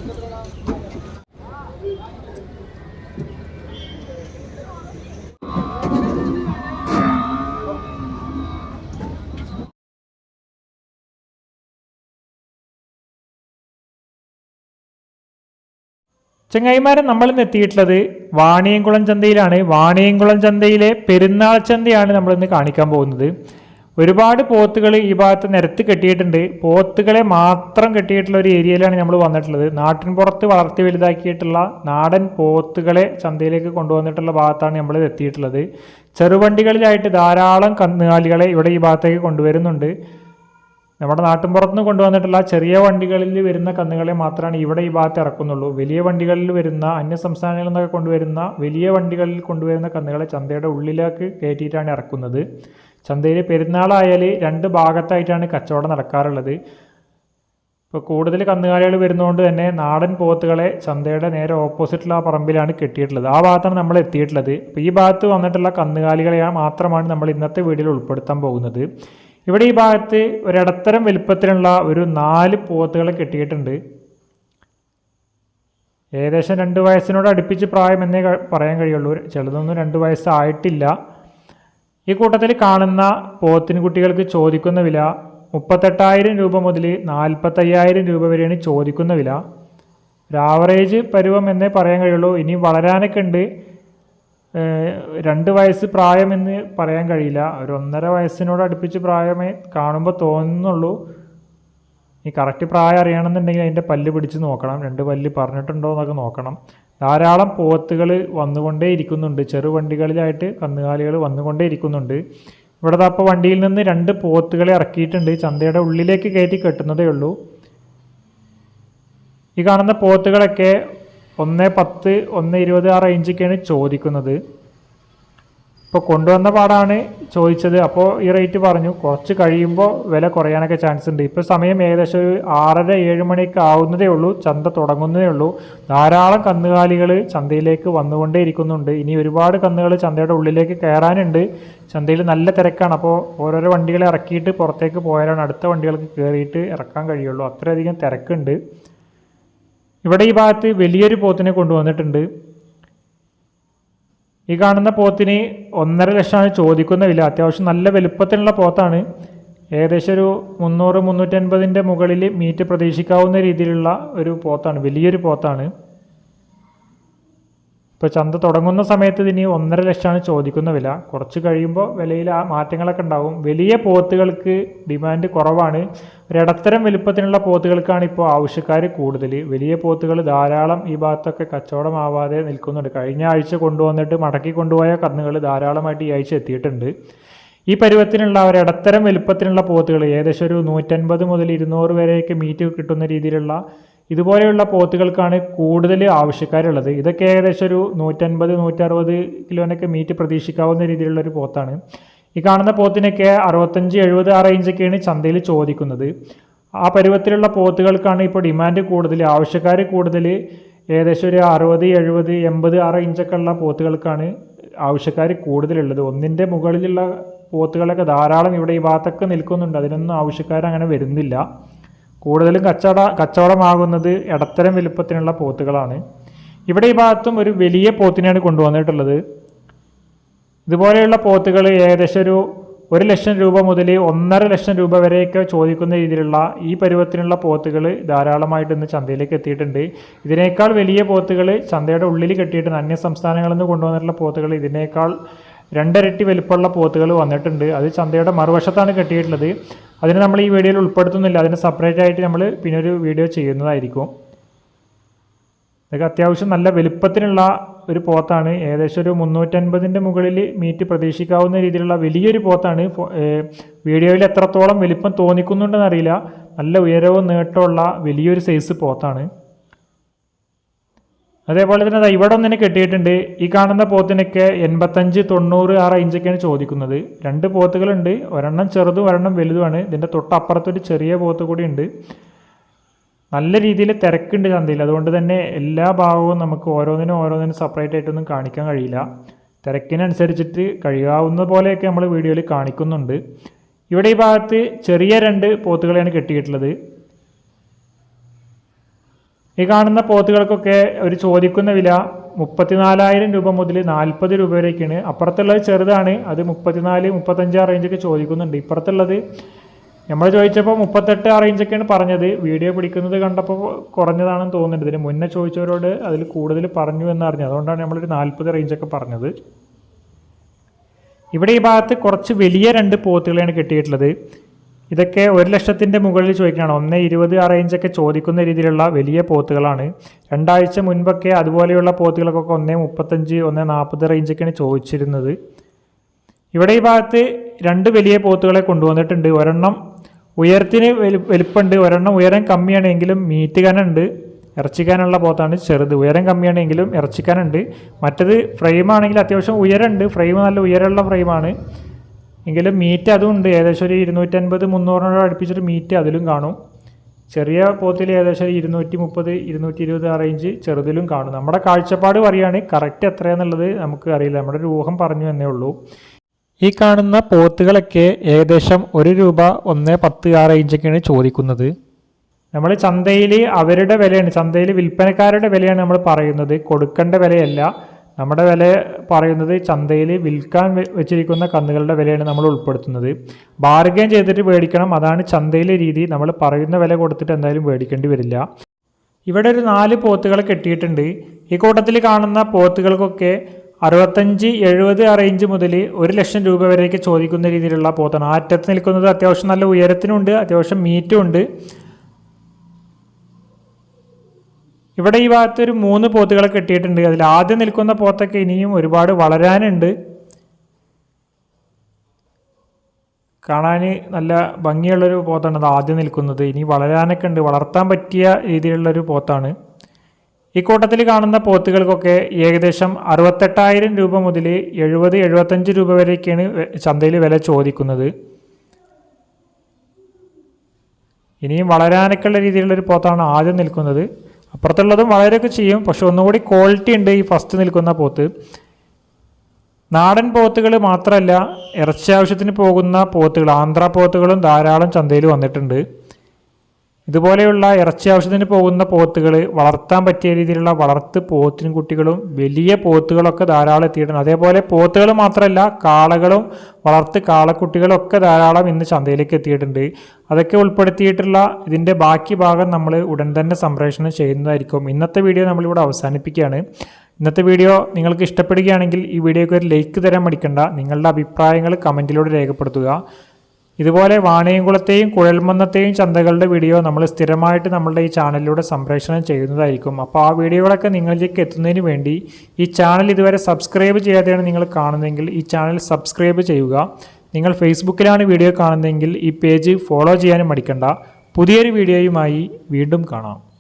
ചങ്ങായിമാരെ, നമ്മളിന്ന് എത്തിയിട്ടുള്ളത് വാണിയംകുളം ചന്തയിലാണ്. വാണിയംകുളം ചന്തയിലെ പെരുന്നാൾ ചന്തയാണ് നമ്മളിന്ന് കാണിക്കാൻ പോകുന്നത്. ഒരുപാട് പോത്തുകൾ ഈ ഭാഗത്ത് നിരത്ത് കെട്ടിയിട്ടുണ്ട്. പോത്തുകളെ മാത്രം കെട്ടിയിട്ടുള്ള ഒരു ഏരിയയിലാണ് നമ്മൾ വന്നിട്ടുള്ളത്. നാട്ടിൻ പുറത്ത് വളർത്തി വലുതാക്കിയിട്ടുള്ള നാടൻ പോത്തുകളെ ചന്തയിലേക്ക് കൊണ്ടുവന്നിട്ടുള്ള ഭാഗത്താണ് നമ്മൾ എത്തിയിട്ടുള്ളത്. ചെറുവണ്ടികളിലായിട്ട് ധാരാളം കന്നുകാലികളെ ഇവിടെ ഈ ഭാഗത്തേക്ക് കൊണ്ടുവരുന്നുണ്ട്. നമ്മുടെ നാട്ടിൻപുറത്തുനിന്ന് കൊണ്ടുവന്നിട്ടുള്ള ചെറിയ വണ്ടികളിൽ വരുന്ന കന്നുകളെ മാത്രമാണ് ഇവിടെ ഈ ഭാഗത്ത് ഇറക്കുന്നുള്ളൂ. വലിയ വണ്ടികളിൽ വരുന്ന അന്യ സംസ്ഥാനങ്ങളിൽ നിന്നൊക്കെ കൊണ്ടുവരുന്ന വലിയ വണ്ടികളിൽ കൊണ്ടുവരുന്ന കന്നുകളെ ചന്തയുടെ ഉള്ളിലേക്ക് കയറ്റിയിട്ടാണ് ഇറക്കുന്നത്. ചന്തയിൽ പെരുന്നാളായാൽ 2 ഭാഗത്തായിട്ടാണ് കച്ചവടം നടക്കാറുള്ളത്. ഇപ്പോൾ കൂടുതൽ കന്നുകാലികൾ വരുന്നതുകൊണ്ട് തന്നെ നാടൻ പോത്തുകളെ ചന്തയുടെ നേരെ ഓപ്പോസിറ്റുള്ള ആ പറമ്പിലാണ് കെട്ടിയിട്ടുള്ളത്. ആ ഭാഗത്താണ് നമ്മൾ എത്തിയിട്ടുള്ളത്. അപ്പോൾ ഈ ഭാഗത്ത് വന്നിട്ടുള്ള കന്നുകാലികളെ മാത്രമാണ് നമ്മൾ ഇന്നത്തെ വീഡിയോയിൽ ഉൾപ്പെടുത്താൻ പോകുന്നത്. ഇവിടെ ഈ ഭാഗത്ത് ഒരിടത്തരം വലുപ്പത്തിലുള്ള ഒരു 4 പോത്തുകളെ കെട്ടിയിട്ടുണ്ട്. ഏകദേശം 2 വയസ്സിനോട് അടുപ്പിച്ച് പ്രായം എന്നേ പറയാൻ കഴിയുള്ളൂ. ചിലതൊന്നും 2 വയസ്സായിട്ടില്ല. ഈ കൂട്ടത്തിൽ കാണുന്ന പോത്തിന് കുട്ടികൾക്ക് ചോദിക്കുന്ന വില 38,000 രൂപ മുതൽ 45,000 രൂപ വരെയാണ് ചോദിക്കുന്ന വില. ഒരു ആവറേജ് പരുവം എന്നേ പറയാൻ കഴിയുള്ളൂ. ഇനി വളരാനൊക്കെ ഉണ്ട്. 2 വയസ്സ് പ്രായമെന്ന് പറയാൻ കഴിയില്ല. ഒരു 1.5 വയസ്സിനോട് അടുപ്പിച്ച് പ്രായമേ കാണുമ്പോൾ തോന്നുന്നുള്ളൂ. ഈ കറക്റ്റ് പ്രായം അറിയണമെന്നുണ്ടെങ്കിൽ അതിൻ്റെ പല്ല് പിടിച്ച് നോക്കണം. 2 പല്ല് പറഞ്ഞിട്ടുണ്ടോ എന്നൊക്കെ നോക്കണം. ധാരാളം പോത്തുകൾ വന്നുകൊണ്ടേ ഇരിക്കുന്നുണ്ട്. ചെറുവണ്ടികളിലായിട്ട് കന്നുകാലികൾ വന്നുകൊണ്ടേ ഇരിക്കുന്നുണ്ട്. ഇവിടെ അപ്പോൾ വണ്ടിയിൽ നിന്ന് 2 പോത്തുകളെ ഇറക്കിയിട്ടുണ്ട്. ചന്തയുടെ ഉള്ളിലേക്ക് കയറ്റി കെട്ടുന്നതേ ഉള്ളൂ. ഈ കാണുന്ന പോത്തുകളൊക്കെ 1.10, 1.20 ആ റേഞ്ചൊക്കെയാണ് ചോദിക്കുന്നത്. ഇപ്പോൾ കൊണ്ടുവന്ന പാടാണ് ചോദിച്ചത്. അപ്പോൾ ഈ റേറ്റ് പറഞ്ഞു. കുറച്ച് കഴിയുമ്പോൾ വില കുറയാനൊക്കെ ചാൻസ് ഉണ്ട്. ഇപ്പോൾ സമയം ഏകദേശം ഒരു 6:30-7 മണിയൊക്കെ ആവുന്നതേ ഉള്ളൂ. ചന്ത തുടങ്ങുന്നതേ ഉള്ളൂ. ധാരാളം കന്നുകാലികൾ ചന്തയിലേക്ക് വന്നുകൊണ്ടേ ഇരിക്കുന്നുണ്ട്. ഇനി ഒരുപാട് കന്നുകൾ ചന്തയുടെ ഉള്ളിലേക്ക് കയറാനുണ്ട്. ചന്തയിൽ നല്ല തിരക്കാണ്. അപ്പോൾ ഓരോരോ വണ്ടികളെ ഇറക്കിയിട്ട് പുറത്തേക്ക് പോയാലാണ് അടുത്ത വണ്ടികൾക്ക് കയറിയിട്ട് ഇറക്കാൻ കഴിയുള്ളൂ. അത്രയധികം തിരക്കുണ്ട്. ഇവിടെ ഈ ഭാഗത്ത് വലിയൊരു പോത്തിനെ കൊണ്ടുവന്നിട്ടുണ്ട്. ഈ കാണുന്ന പോത്തിന് 1.5 ലക്ഷമാണ് ചോദിക്കുന്ന വില. അത്യാവശ്യം നല്ല വലുപ്പത്തിലുള്ള പോത്താണ്. ഏകദേശം ഒരു 300-350ൻ്റെ മുകളിൽ മീറ്റ് പ്രതീക്ഷിക്കാവുന്ന രീതിയിലുള്ള ഒരു പോത്താണ്. വലിയൊരു പോത്താണ്. ഇപ്പോൾ ചന്ത തുടങ്ങുന്ന സമയത്ത് ഇതിന് 1.5 ലക്ഷമാണ് ചോദിക്കുന്ന വില. കുറച്ച് കഴിയുമ്പോൾ വിലയിൽ ആ മാറ്റങ്ങളൊക്കെ ഉണ്ടാവും. വലിയ പോത്തുകൾക്ക് ഡിമാൻഡ് കുറവാണ്. ഒരിടത്തരം വലുപ്പത്തിനുള്ള പോത്തുകൾക്കാണ് ഇപ്പോൾ ആവശ്യക്കാർ കൂടുതൽ. വലിയ പോത്തുകൾ ധാരാളം ഈ ഭാഗത്തൊക്കെ കച്ചവടമാവാതെ നിൽക്കുന്നുണ്ട്. കഴിഞ്ഞ ആഴ്ച കൊണ്ടുവന്നിട്ട് മടക്കി കൊണ്ടുപോയ കന്നുകൾ ധാരാളമായിട്ട് ഈ ആഴ്ച എത്തിയിട്ടുണ്ട്. ഈ പരുവത്തിനുള്ള ഒരിടത്തരം വലുപ്പത്തിനുള്ള പോത്തുകൾ ഏകദേശം ഒരു 150 മുതൽ 200 വരെയൊക്കെ മീറ്റ് കിട്ടുന്ന രീതിയിലുള്ള ഇതുപോലെയുള്ള പോത്തുകൾക്കാണ് കൂടുതൽ ആവശ്യക്കാരുള്ളത്. ഇതൊക്കെ ഏകദേശം ഒരു 150-160 കിലോനൊക്കെ മീറ്റ് പ്രതീക്ഷിക്കാവുന്ന രീതിയിലുള്ളൊരു പോത്താണ്. ഈ കാണുന്ന പോത്തിനൊക്കെ 65-70 ആ റേഞ്ചൊക്കെയാണ് ചന്തയിൽ ചോദിക്കുന്നത്. ആ പരുവത്തിലുള്ള പോത്തുകൾക്കാണ് ഇപ്പോൾ ഡിമാൻഡ് കൂടുതൽ, ആവശ്യക്കാർ കൂടുതൽ. ഏകദേശം ഒരു 60-70-80 ആ റേഞ്ചൊക്കെ ഉള്ള പോത്തുകൾക്കാണ് ആവശ്യക്കാർ കൂടുതലുള്ളത്. 1ൻ്റെ മുകളിലുള്ള പോത്തുകളൊക്കെ ധാരാളം ഇവിടെ ഈ ഭാഗത്തൊക്കെ നിൽക്കുന്നുണ്ട്. അതിനൊന്നും ആവശ്യക്കാരങ്ങനെ വരുന്നില്ല. കൂടുതലും കച്ചവടമാകുന്നത് ഇടത്തരം വലുപ്പത്തിനുള്ള പോത്തുകളാണ്. ഇവിടെ ഈ ഭാഗത്തും ഒരു വലിയ പോത്തിനെയാണ് കൊണ്ടുവന്നിട്ടുള്ളത്. ഇതുപോലെയുള്ള പോത്തുകൾ ഏകദേശം ഒരു 1 ലക്ഷം രൂപ മുതൽ 1.5 ലക്ഷം രൂപ വരെയൊക്കെ ചോദിക്കുന്ന രീതിയിലുള്ള ഈ പരുവത്തിനുള്ള പോത്തുകൾ ധാരാളമായിട്ട് ഇന്ന് ചന്തയിലേക്ക് എത്തിയിട്ടുണ്ട്. ഇതിനേക്കാൾ വലിയ പോത്തുകൾ ചന്തയുടെ ഉള്ളിൽ കെട്ടിയിട്ടുണ്ട്. അന്യ സംസ്ഥാനങ്ങളിൽ നിന്ന് കൊണ്ടുവന്നിട്ടുള്ള പോത്തുകൾ ഇതിനേക്കാൾ 2 ഇരട്ടി വലിപ്പമുള്ള പോത്തുകൾ വന്നിട്ടുണ്ട്. അത് ചന്തയുടെ മറുവശത്താണ് കെട്ടിയിട്ടുള്ളത്. അതിന് നമ്മൾ ഈ വീഡിയോയിൽ ഉൾപ്പെടുത്തുന്നില്ല. അതിന് സെപ്പറേറ്റ് ആയിട്ട് നമ്മൾ പിന്നെ ഒരു വീഡിയോ ചെയ്യുന്നതായിരിക്കും. ഇതൊക്കെ അത്യാവശ്യം നല്ല വലുപ്പത്തിനുള്ള ഒരു പോത്താണ്. ഏകദേശം ഒരു 350ൻ്റെ മുകളിൽ മീറ്റ് പ്രതീക്ഷിക്കാവുന്ന രീതിയിലുള്ള വലിയൊരു പോത്താണ്. വീഡിയോയിൽ എത്രത്തോളം വലിപ്പം തോന്നിക്കുന്നുണ്ടെന്ന് അറിയില്ല. നല്ല ഉയരവും നീട്ടമുള്ള വലിയൊരു സൈസ് പോത്താണ്. അതേപോലെ തന്നെ ഇവിടെ ഒന്നിനെ കെട്ടിയിട്ടുണ്ട്. ഈ കാണുന്ന പോത്തിനൊക്കെ 85-90 ആ റേഞ്ചൊക്കെയാണ് ചോദിക്കുന്നത്. 2 പോത്തുകളുണ്ട്. ഒരെണ്ണം ചെറുതും ഒരെണ്ണം വലുതുമാണ്. ഇതിൻ്റെ തൊട്ടപ്പുറത്തൊരു ചെറിയ പോത്ത് കൂടി ഉണ്ട്. നല്ല രീതിയിൽ തിരക്കുണ്ട് ചന്തയിൽ. അതുകൊണ്ട് തന്നെ എല്ലാ ഭാഗവും നമുക്ക് ഓരോന്നിനും സെപ്പറേറ്റ് ആയിട്ടൊന്നും കാണിക്കാൻ കഴിയില്ല. തിരക്കിനനുസരിച്ചിട്ട് കഴിയാവുന്ന പോലെയൊക്കെ നമ്മൾ വീഡിയോയിൽ കാണിക്കുന്നുണ്ട്. ഇവിടെ ഈ ഭാഗത്ത് ചെറിയ 2 പോത്തുകളെയാണ് കെട്ടിയിട്ടുള്ളത്. ഈ കാണുന്ന പോത്തുകൾക്കൊക്കെ ഒരു ചോദിക്കുന്ന വില 34,000 രൂപ മുതൽ 40 രൂപ വരെയൊക്കെയാണ്. അപ്പുറത്തുള്ളത് ചെറുതാണ്, അത് 34, 35 ആ റേഞ്ചൊക്കെ ചോദിക്കുന്നുണ്ട്. ഇപ്പുറത്തുള്ളത് നമ്മൾ ചോദിച്ചപ്പോൾ 38 ആ റേഞ്ചൊക്കെയാണ് പറഞ്ഞത്. വീഡിയോ പിടിക്കുന്നത് കണ്ടപ്പോൾ കുറഞ്ഞതാണെന്ന് തോന്നുന്നുണ്ട്. ഇതിന് മുന്നേ ചോദിച്ചവരോട് അതിൽ കൂടുതൽ പറഞ്ഞു എന്നറിഞ്ഞു, അതുകൊണ്ടാണ് നമ്മളൊരു 40 റേഞ്ചൊക്കെ പറഞ്ഞത്. ഇവിടെ ഈ ഭാഗത്ത് കുറച്ച് വലിയ 2 പോത്തുകളെയാണ് കെട്ടിയിട്ടുള്ളത്. ഇതൊക്കെ 1 ലക്ഷത്തിൻ്റെ മുകളിൽ ചോദിക്കുകയാണ്. 1,20 ആ റേഞ്ചൊക്കെ ചോദിക്കുന്ന രീതിയിലുള്ള വലിയ പോത്തുകളാണ്. 2 ആഴ്ച മുൻപൊക്കെ അതുപോലെയുള്ള പോത്തുകൾക്കൊക്കെ 1,35, 1,40 റേഞ്ചൊക്കെയാണ് ചോദിച്ചിരുന്നത്. ഇവിടെ ഈ ഭാഗത്ത് 2 വലിയ പോത്തുകളെ കൊണ്ടുവന്നിട്ടുണ്ട്. ഒരെണ്ണം ഉയരത്തിന് വലിപ്പമുണ്ട്, ഒരെണ്ണം ഉയരം കമ്മിയാണെങ്കിലും മീറ്റ് കനുണ്ട്. ഇറച്ചിക്കാനുള്ള പോത്താണ് ചെറുത്. ഉയരം കമ്മിയാണെങ്കിലും ഇറച്ചിക്കാനുണ്ട്. മറ്റത് ഫ്രെയിമാണെങ്കിൽ അത്യാവശ്യം ഉയരമുണ്ട്, ഫ്രെയിം നല്ല ഉയരമുള്ള ഫ്രെയിമാണ്, എങ്കിലും മീറ്റ് അതും ഉണ്ട്. ഏകദേശം ഒരു 250-300 അടുപ്പിച്ചൊരു മീറ്റ് അതിലും കാണും. ചെറിയ പോത്തിൽ ഏകദേശം 230, 220 ആ റേഞ്ച് ചെറുതിലും കാണും. നമ്മുടെ കാഴ്ചപ്പാട് പറയുകയാണ്, കറക്റ്റ് എത്രയാണെന്നുള്ളത് നമുക്ക് അറിയില്ല, നമ്മുടെ ഒരു ഊഹം പറഞ്ഞു എന്നേ ഉള്ളൂ. ഈ കാണുന്ന പോത്തുകളൊക്കെ ഏകദേശം 1 രൂപ, 1.10 ആ റേഞ്ചൊക്കെയാണ് ചോദിക്കുന്നത്. നമ്മൾ ചന്തയിൽ അവരുടെ വിലയാണ്, ചന്തയിൽ വിൽപ്പനക്കാരുടെ വിലയാണ് നമ്മൾ പറയുന്നത്, കൊടുക്കേണ്ട വിലയല്ല. നമ്മുടെ വില പറയുന്നത് ചന്തയിൽ വിൽക്കാൻ വെച്ചിരിക്കുന്ന കന്നുകളുടെ വിലയാണ് നമ്മൾ ഉൾപ്പെടുത്തുന്നത്. ബാർഗെയിൻ ചെയ്തിട്ട് മേടിക്കണം, അതാണ് ചന്തയിലെ രീതി. നമ്മൾ പറയുന്ന വില കൊടുത്തിട്ട് എന്തായാലും മേടിക്കേണ്ടി വരില്ല. ഇവിടെ ഒരു 4 പോത്തുകളെ കെട്ടിയിട്ടുണ്ട്. ഈ കൂട്ടത്തിൽ കാണുന്ന പോത്തുകൾക്കൊക്കെ 65, 70 ആ റേഞ്ച് മുതൽ 1 ലക്ഷം രൂപ വരെയൊക്കെ ചോദിക്കുന്ന രീതിയിലുള്ള പോത്താണ്. ആ അറ്റത്ത് നിൽക്കുന്നത് അത്യാവശ്യം നല്ല ഉയരത്തിനുണ്ട്, അത്യാവശ്യം മീറ്റും ഉണ്ട്. ഇവിടെ ഈ ഭാഗത്ത് ഒരു 3 പോത്തുകളെ കെട്ടിയിട്ടുണ്ട്. അതിൽ ആദ്യം നിൽക്കുന്ന പോത്തൊക്കെ ഇനിയും ഒരുപാട് വളരാനുണ്ട്. കാണാൻ നല്ല ഭംഗിയുള്ളൊരു പോത്താണ് അത് ആദ്യം നിൽക്കുന്നത്. ഇനി വളരാനൊക്കെ ഉണ്ട്, വളർത്താൻ പറ്റിയ രീതിയിലുള്ളൊരു പോത്താണ്. ഈ കൂട്ടത്തിൽ കാണുന്ന പോത്തുകൾക്കൊക്കെ ഏകദേശം 68,000 രൂപ മുതൽ 70, 75 രൂപ വരെയൊക്കെയാണ് ചന്തയിൽ വില ചോദിക്കുന്നത്. ഇനിയും വളരാനൊക്കെ ഉള്ള രീതിയിലുള്ളൊരു പോത്താണ് ആദ്യം നിൽക്കുന്നത്. അപ്പുറത്തുള്ളതും വളരെയൊക്കെ ചെയ്യും, പക്ഷെ ഒന്നുകൂടി ക്വാളിറ്റി ഉണ്ട് ഈ ഫസ്റ്റ് നിൽക്കുന്ന പോത്ത്. നാടൻ പോത്തുകൾ മാത്രമല്ല, ഇറച്ചി ആവശ്യത്തിന് പോകുന്ന പോത്തുകൾ, ആന്ധ്ര പോത്തുകളും ധാരാളം ചന്തയിൽ വന്നിട്ടുണ്ട്. ഇതുപോലെയുള്ള ഇറച്ചി ആവശ്യത്തിന് പോകുന്ന പോത്തുകൾ, വളർത്താൻ പറ്റിയ രീതിയിലുള്ള വളർത്ത് പോത്തിനും കുട്ടികളും വലിയ പോത്തുകളൊക്കെ ധാരാളം എത്തിയിട്ടുണ്ട്. അതേപോലെ പോത്തുകൾ മാത്രമല്ല, കാളകളും വളർത്ത് കാളക്കുട്ടികളും ഒക്കെ ധാരാളം ഇന്ന് ചന്തയിലേക്ക് എത്തിയിട്ടുണ്ട്. അതൊക്കെ ഉൾപ്പെടുത്തിയിട്ടുള്ള ഇതിൻ്റെ ബാക്കി ഭാഗം നമ്മൾ ഉടൻ തന്നെ സംപ്രേഷണം ചെയ്യുന്നതായിരിക്കും. ഇന്നത്തെ വീഡിയോ നമ്മളിവിടെ അവസാനിപ്പിക്കുകയാണ്. ഇന്നത്തെ വീഡിയോ നിങ്ങൾക്ക് ഇഷ്ടപ്പെടുകയാണെങ്കിൽ ഈ വീഡിയോയ്ക്ക് ഒരു ലൈക്ക് തരാൻ മടിക്കണ്ട. നിങ്ങളുടെ അഭിപ്രായങ്ങൾ കമൻറ്റിലൂടെ രേഖപ്പെടുത്തുക. ഇതുപോലെ വാണിയംകുളത്തെയും കുഴൽമന്നത്തെയും ചന്തകളുടെ വീഡിയോ നമ്മൾ സ്ഥിരമായിട്ട് നമ്മളുടെ ഈ ചാനലിലൂടെ സംപ്രേഷണം ചെയ്യുന്നതായിരിക്കും. അപ്പോൾ ആ വീഡിയോകളൊക്കെ നിങ്ങളിലേക്ക് എത്തുന്നതിന് വേണ്ടി ഈ ചാനൽ ഇതുവരെ സബ്സ്ക്രൈബ് ചെയ്യാതെയാണ് നിങ്ങൾ കാണുന്നതെങ്കിൽ ഈ ചാനൽ സബ്സ്ക്രൈബ് ചെയ്യുക. നിങ്ങൾ ഫേസ്ബുക്കിലാണ് വീഡിയോ കാണുന്നതെങ്കിൽ ഈ പേജ് ഫോളോ ചെയ്യാനും മടിക്കണ്ട. പുതിയൊരു വീഡിയോയുമായി വീണ്ടും കാണാം.